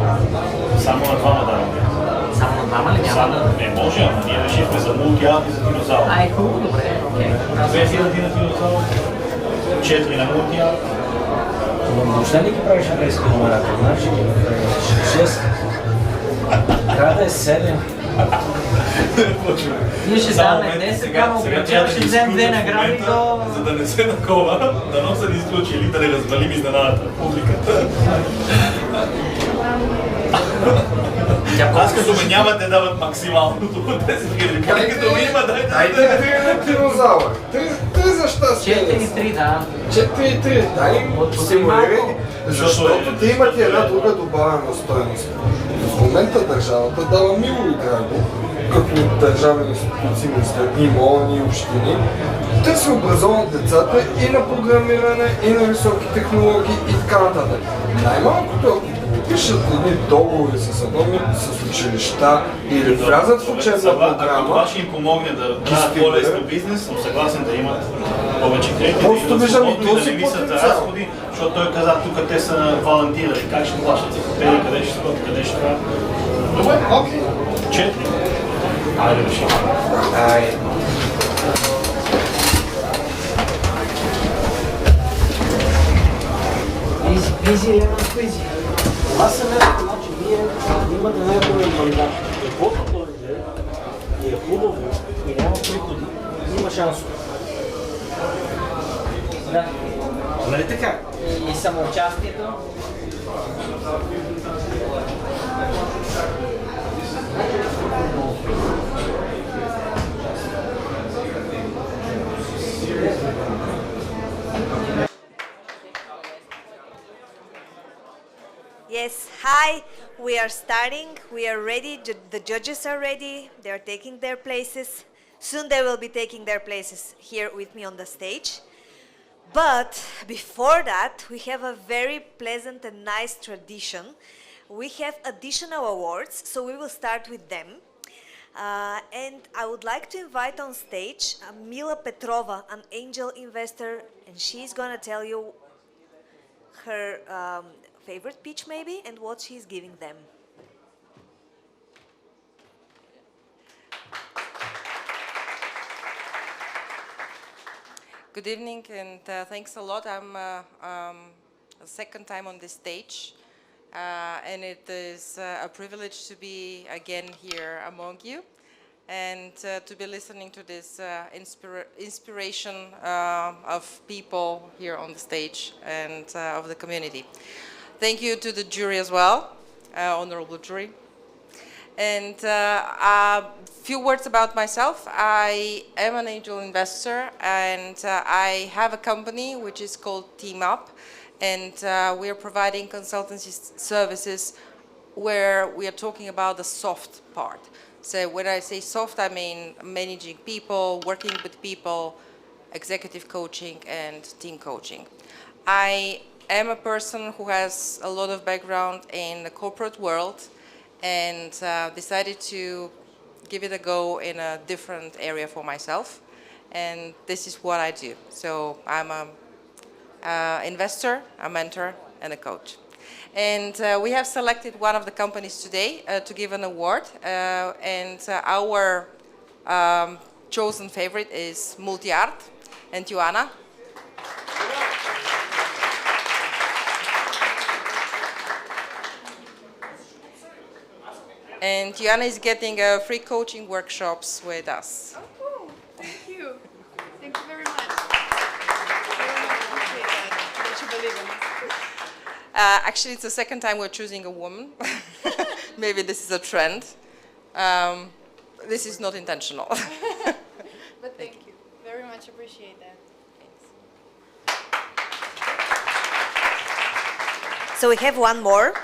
Само на двама даваме. Само на двама ли няма да... Не може, ама ние решихме за Multi-Art и за Динозавър. Е хубаво, добре, окей. 2000 на Динозавър, 4 на Multi-Art. Въобще ли ги правиш английски номерата? Значи 6. Трябва да е 7. Ние ще даваме 10, ама обичам, ще вземем 2 награди до... За да не се накова, да носа ни изключи или да не развалим изненадата на публиката. Аз като ме няма, те дават максималното от 10 000. Като ме има, Дайте 3 на динозавър. 3 за щастие. 4-3, да. 4-3, дай им стимулирай, защото те имат и една друга добавена стойност. В момента държавата дава мило и драго, като държавни институции, и МОН, и общини, да се образуват децата и на програмиране, и на високи технологии и така нататък. Най-малкото, ако пишат едни договори с училища или влязат в учебна програма, ако това ще им помогне да правят по-лесно бизнес, съм съгласен да имат повече кредити, просто виждам и да този не мислят за потенциал. разходи, защото той каза, тук те са волонтирали, как ще плащат цифротели, къде ще спят, къде ще правят. Добре, окей. 4. Айде решим. Изи, Елена, изи. Аз съм значи вие имате най-добър мандат. Каквото дойде и е хубаво и няма приходи, има шансове. Да. Нали така? И самоучастието. Yes, hi, we are starting, we are ready, the judges are ready, they are taking their places. Soon they will be taking their places here with me on the stage. But before that, we have a very pleasant and nice tradition. We have additional awards, so we will start with them. And I would like to invite on stage Mila Petrova, an angel investor, and she's gonna tell you her favorite pitch maybe and what she's giving them. Good evening and thanks a lot. I'm a second time on this stage and it is a privilege to be again here among you and to be listening to this inspiration of people here on the stage and of the community. Thank you to the jury as well, honorable jury. And a few words about myself. I am an angel investor and I have a company which is called Team Up, and we are providing consultancy services where we are talking about the soft part. So when I say soft, I mean managing people, working with people, executive coaching and team coaching. I am a person who has a lot of background in the corporate world and decided to give it a go in a different area for myself. And this is what I do. So I'm an investor, a mentor, and a coach. And we have selected one of the companies today to give an award. And our chosen favorite is Multi-Art and Joanna. And Joanna is getting free coaching workshops with us. Oh, cool. Thank you. Thank you very much. That you believe in us. Actually, it's the second time we're choosing a woman. Maybe this is a trend. This is not intentional. But thank you. Very much appreciate that. So we have one more.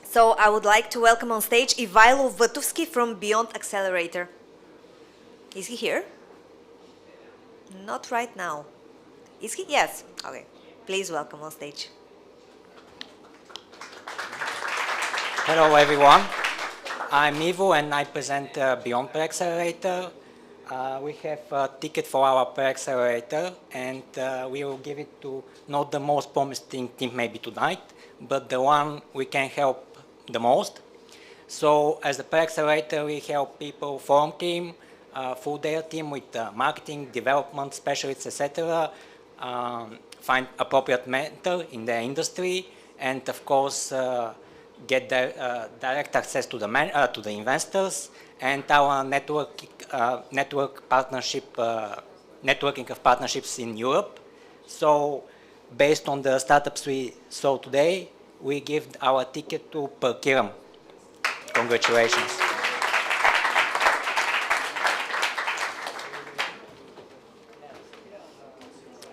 So I would like to welcome on stage Ivailo Vatovsky from Beyond Accelerator. Is he here? Not right now. Is he? Yes. Okay. Please welcome on stage. Hello everyone. I'm Ivo and I present Beyond Accelerator. We have a ticket for our Accelerator and we will give it to not the most promising team maybe tonight, but the one we can help the most. So as the Accelerator, we help people form team, for their team with marketing, development, specialists, etc. Find appropriate mentor in their industry, and of course get direct access to the investors and our networking of partnerships in Europe. So based on the startups we saw today, we give our ticket to per kilometer. Congratulations.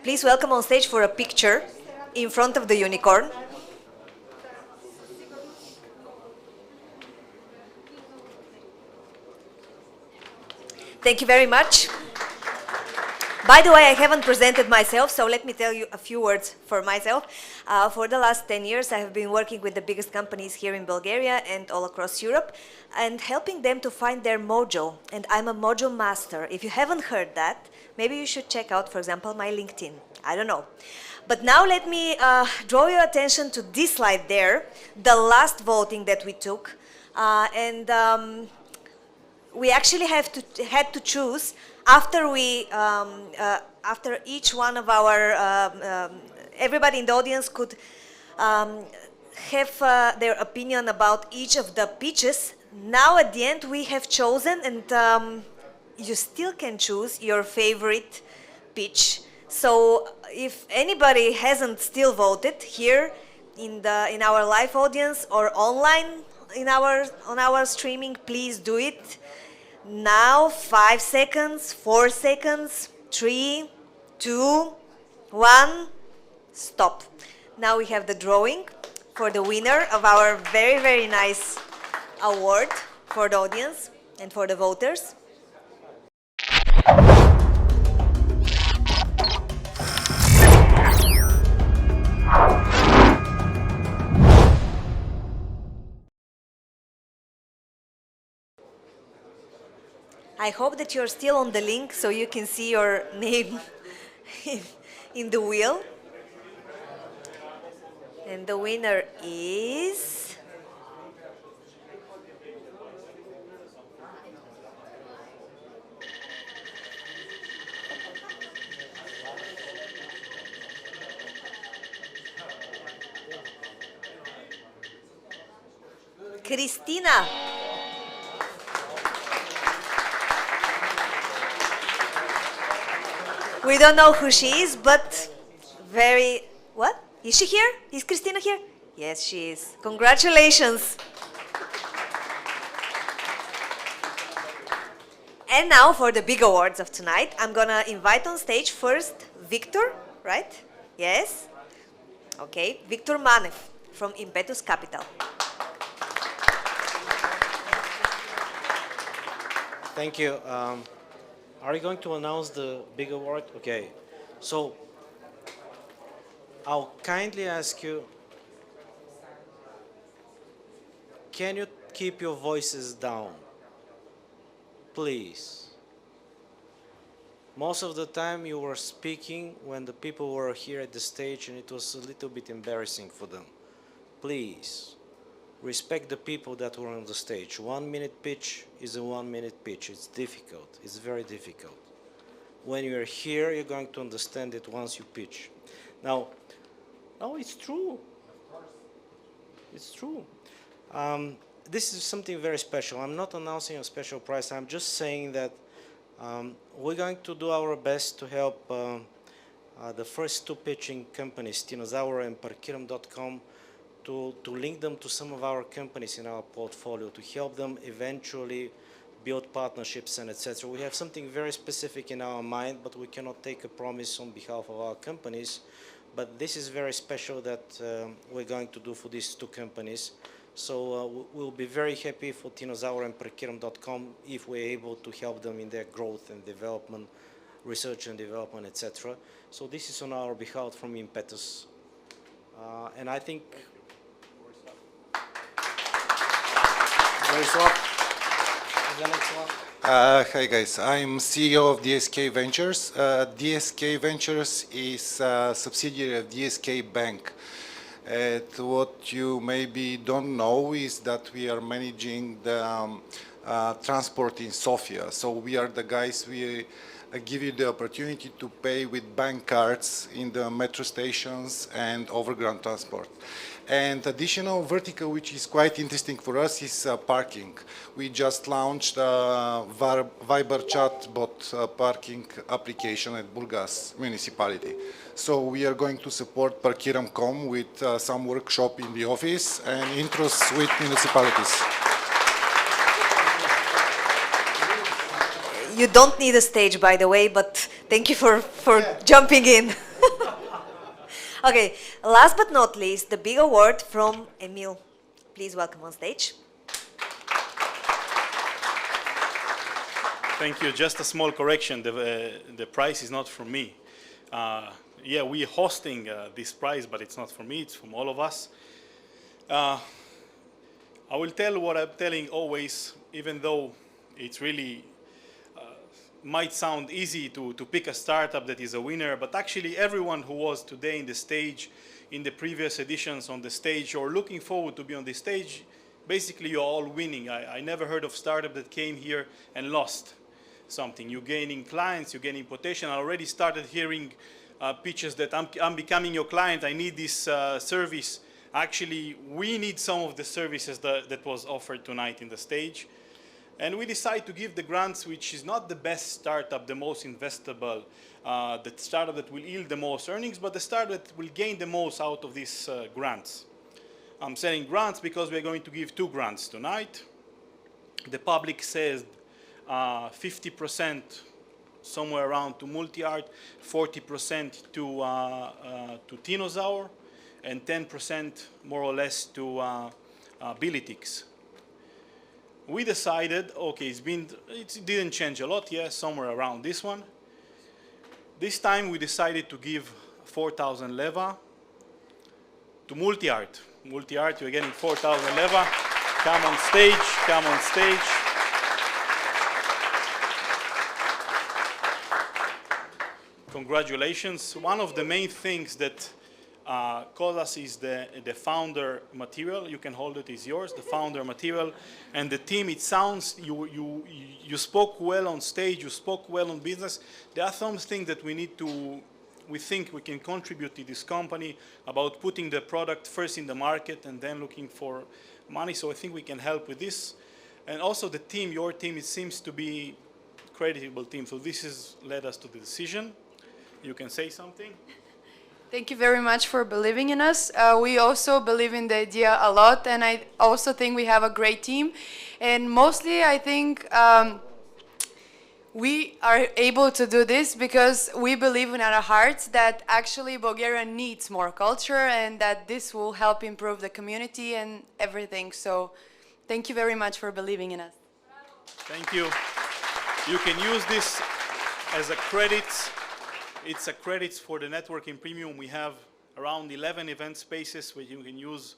Please welcome on stage for a picture in front of the unicorn. Thank you very much. By the way, I haven't presented myself, so let me tell you a few words for myself. For the last 10 years, I have been working with the biggest companies here in Bulgaria and all across Europe, and helping them to find their mojo. And I'm a mojo master. If you haven't heard that, maybe you should check out, for example, my LinkedIn. I don't know. But now let me draw your attention to this slide there, the last voting that we took. We actually had to choose after each one of our, everybody in the audience could have their opinion about each of the pitches. Now at the end we have chosen, and you still can choose your favorite pitch. So if anybody hasn't still voted here in our live audience or online on our streaming, please do it. Now, 5 seconds, 4 seconds, 3, 2, 1, stop. Now we have the drawing for the winner of our very, very nice award for the audience and for the voters. I hope that you're still on the link so you can see your name in the wheel. And the winner is... Christina. We don't know who she is, but very... What? Is she here? Is Christina here? Yes, she is. Congratulations. And now for the big awards of tonight, I'm gonna invite on stage first Victor, right? Yes? Okay, Victor Manev from Impetus Capital. Thank you. Are you going to announce the big award? Okay. So I'll kindly ask you, can you keep your voices down? Please. Most of the time you were speaking when the people were here at the stage, and it was a little bit embarrassing for them. Please. Respect the people that were on the stage. 1 minute pitch is a 1 minute pitch. It's difficult. It's very difficult. When you're here, you're going to understand it once you pitch. Now, no, it's true. It's true. This is something very special. I'm not announcing a special prize. I'm just saying that we're going to do our best to help the first two pitching companies, Tinozaur and Parkiram.com, to link them to some of our companies in our portfolio, to help them eventually build partnerships and etc. We have something very specific in our mind, but we cannot take a promise on behalf of our companies. But this is very special that we're going to do for these two companies. So we'll be very happy for Tinozaur and Parkiram.com if we're able to help them in their growth and development, research and development, etc. So this is on our behalf from Impetus. And I think... Hi guys, I'm CEO of DSK Ventures. DSK Ventures is a subsidiary of DSK Bank. What you maybe don't know is that we are managing the transport in Sofia. So we are the guys, we give you the opportunity to pay with bank cards in the metro stations and overground transport. And additional vertical, which is quite interesting for us, is parking. We just launched a Viber chatbot parking application at Burgas municipality. So we are going to support Parkiram.com with some workshop in the office and intros with municipalities. You don't need a stage, by the way, but thank you for jumping in. Okay, last but not least, the big award from Emil. Please welcome on stage. Thank you. Just a small correction. The prize is not from me. Yeah, we're hosting this prize, but it's not from me. It's from all of us. I will tell what I'm telling always, even though it's really might sound easy to pick a startup that is a winner, but actually everyone who was today in the stage, in the previous editions on the stage, or looking forward to be on the stage, basically you're all winning. I never heard of startup that came here and lost something. You're gaining clients, you're gaining potential. I already started hearing pitches that I'm becoming your client, I need this service. Actually, we need some of the services that was offered tonight in the stage. And we decided to give the grants, which is not the best startup, the most investable, the startup that will yield the most earnings, but the startup that will gain the most out of these grants. I'm saying grants because we're going to give 2 grants tonight. The public says 50% somewhere around to Multi-Art, 40% to Tinozaur, and 10% more or less to Bilitix. We decided, okay, it didn't change a lot, yeah, somewhere around this one. This time we decided to give 4,000 leva to Multi-Art. Multi-Art, you're getting 4,000 leva. Come on stage, come on stage. Congratulations. One of the main things that called us is the founder material. You can hold it, it's yours, the founder material. And the team, it sounds, you spoke well on stage, you spoke well on business. There are some things that we think we can contribute to this company about putting the product first in the market and then looking for money. So I think we can help with this. And also the team, your team, it seems to be a credible team. So this has led us to the decision. You can say something. Thank you very much for believing in us. We also believe in the idea a lot, and I also think we have a great team. And mostly, I think we are able to do this because we believe in our hearts that actually Bulgaria needs more culture and that this will help improve the community and everything. So thank you very much for believing in us. Thank you. You can use this as a credit. It's a credits for the networking premium. We have around 11 event spaces which you can use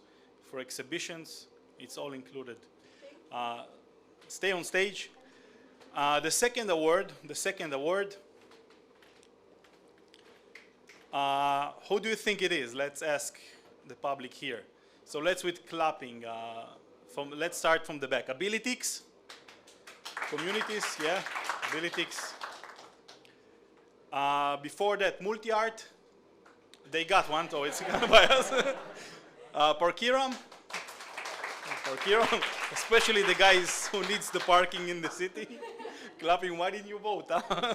for exhibitions. It's all included. Stay on stage. The second award, who do you think it is? Let's ask the public here. So let's with clapping. Let's start from the back. Abilitix, communities, yeah, Abilitix. Before that, Multi-Art, they got one, so it's gonna by us. Parkiram, especially the guys who needs the parking in the city. Clapping, why didn't you vote? Huh?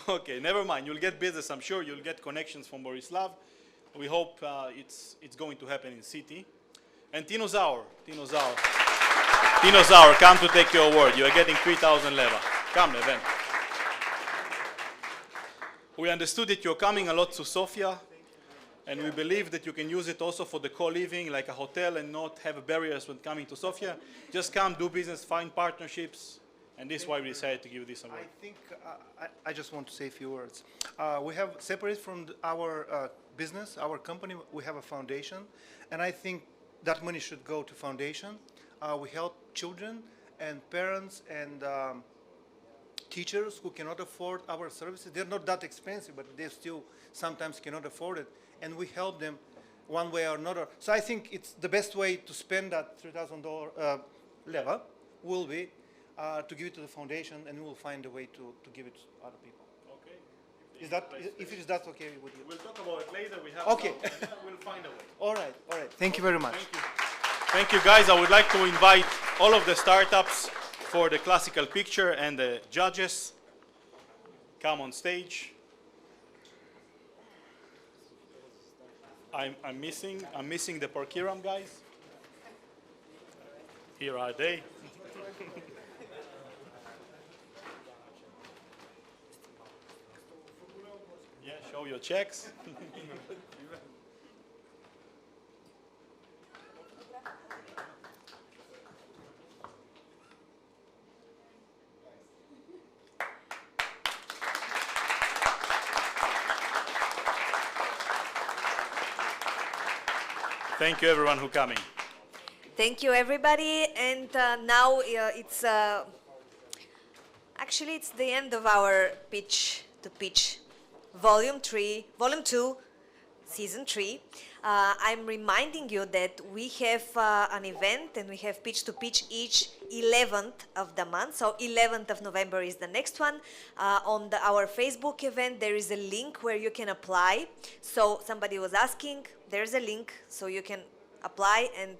Okay, never mind, you'll get business, I'm sure you'll get connections from Borislav. We hope it's going to happen in city. And Tinozaur, come to take your award. You are getting 3,000 leva. Come, event. We understood that you're coming a lot to Sofia, and we believe that you can use it also for the co-living, like a hotel, and not have barriers when coming to Sofia. Just come, do business, find partnerships, and this is why we decided to give this award. I think I just want to say a few words. We have, separate from our business, our company, we have a foundation, and I think that money should go to foundation. We help children and parents and teachers who cannot afford our services. They're not that expensive, but they still sometimes cannot afford it. And we help them one way or another. So I think it's the best way to spend that $3,000 leva will be to give it to the foundation, and we will find a way to give it to other people. Okay. If it is that okay with you? We'll talk about it later. We have Okay. We'll find a way. All right, all right. Thank you very much. Thank you. Thank you, guys. I would like to invite all of the startups for the classical picture and the judges. Come on stage. I'm missing the Parkiram guys. Here are they. Yeah, show your checks. Thank you, everyone who coming. Thank you, everybody. And now it's actually it's the end of our Pitch to Pitch, Volume 2, Season 3. I'm reminding you that we have an event, and we have Pitch to Pitch each 11th of the month. So 11th of November is the next one. On our Facebook event, there is a link where you can apply. So somebody was asking, there's a link so you can apply. And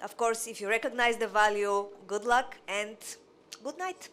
of course, if you recognize the value, good luck and good night.